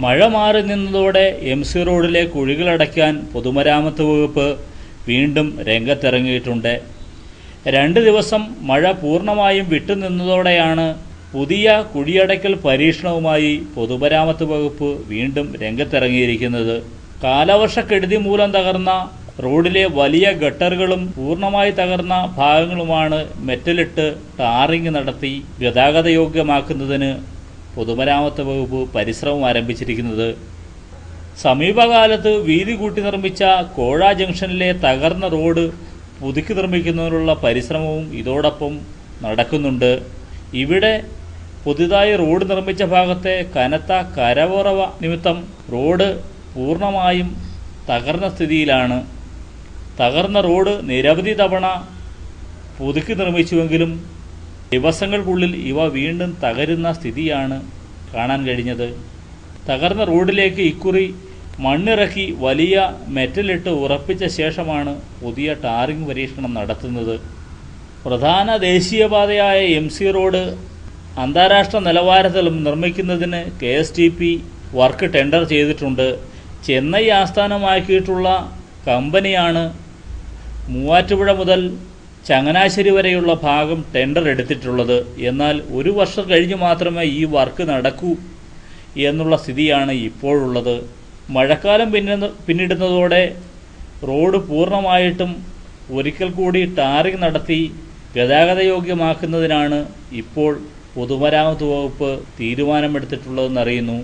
മഴ മാറി നിന്നതോടെ എംസി റോഡിലെ കുഴികളടയ്ക്കാൻ പൊതുമരാമത്ത് വകുപ്പ് വീണ്ടും രംഗത്തിറങ്ങിയിട്ടുണ്ട്. 2 ദിവസം മഴ പൂർണ്ണമായും വിട്ടുനിന്നതോടെയാണ് പുതിയ കുഴിയടയ്ക്കൽ പരീക്ഷണവുമായി പൊതുമരാമത്ത് വകുപ്പ് വീണ്ടും രംഗത്തിറങ്ങിയിരിക്കുന്നത്. കാലവർഷക്കെടുതി മൂലം തകർന്ന റോഡിലെ വലിയ ഗട്ടറുകളും പൂർണ്ണമായി തകർന്ന ഭാഗങ്ങളുമാണ് മെറ്റലിട്ട് ടാറിങ് നടത്തി ഗതാഗതയോഗ്യമാക്കുന്നതിന് പൊതുമരാമത്ത് വകുപ്പ് പരിശ്രമം ആരംഭിച്ചിരിക്കുന്നത്. സമീപകാലത്ത് വീതി കൂട്ടി നിർമ്മിച്ച കോഴ ജംഗ്ഷനിലെ തകർന്ന റോഡ് പുതുക്കി നിർമ്മിക്കുന്നതിനുള്ള പരിശ്രമവും ഇതോടൊപ്പം നടക്കുന്നുണ്ട്. ഇവിടെ പുതുതായി റോഡ് നിർമ്മിച്ച ഭാഗത്തെ കനത്ത കരവുറവ നിമിത്തം റോഡ് പൂർണ്ണമായും തകർന്ന സ്ഥിതിയിലാണ്. തകർന്ന റോഡ് നിരവധി തവണ പുതുക്കി നിർമ്മിച്ചുവെങ്കിലും ദിവസങ്ങൾക്കുള്ളിൽ ഇവ വീണ്ടും തകരുന്ന സ്ഥിതിയാണ് കാണാൻ കഴിഞ്ഞത്. തകർന്ന റോഡിലേക്ക് ഇക്കുറി മണ്ണിറക്കി വലിയ മെറ്റലിട്ട് ഉറപ്പിച്ച ശേഷമാണ് പുതിയ ടാറിംഗ് പരീക്ഷണം നടത്തുന്നത്. പ്രധാന ദേശീയപാതയായ എംസി റോഡ് അന്താരാഷ്ട്ര നിലവാരത്തിൽ നിർമ്മിക്കുന്നതിന് KSTP വർക്ക് ടെൻഡർ ചെയ്തിട്ടുണ്ട്. ചെന്നൈ ആസ്ഥാനമാക്കിയിട്ടുള്ള കമ്പനിയാണ് മൂവാറ്റുപുഴ മുതൽ ചങ്ങനാശ്ശേരി വരെയുള്ള ഭാഗം ടെൻഡർ എടുത്തിട്ടുള്ളത്. എന്നാൽ 1 വർഷം കഴിഞ്ഞ് മാത്രമേ ഈ വർക്ക് നടക്കൂ എന്നുള്ള സ്ഥിതിയാണ് ഇപ്പോഴുള്ളത്. മഴക്കാലം പിന്നിടുന്നതോടെ റോഡ് പൂർണ്ണമായിട്ടും ഒരിക്കൽ കൂടി ടാറിംഗ് നടത്തി ഗതാഗതയോഗ്യമാക്കുന്നതിനാണ് ഇപ്പോൾ പൊതുമരാമത്ത് വകുപ്പ് തീരുമാനമെടുത്തിട്ടുള്ളതെന്നറിയുന്നു.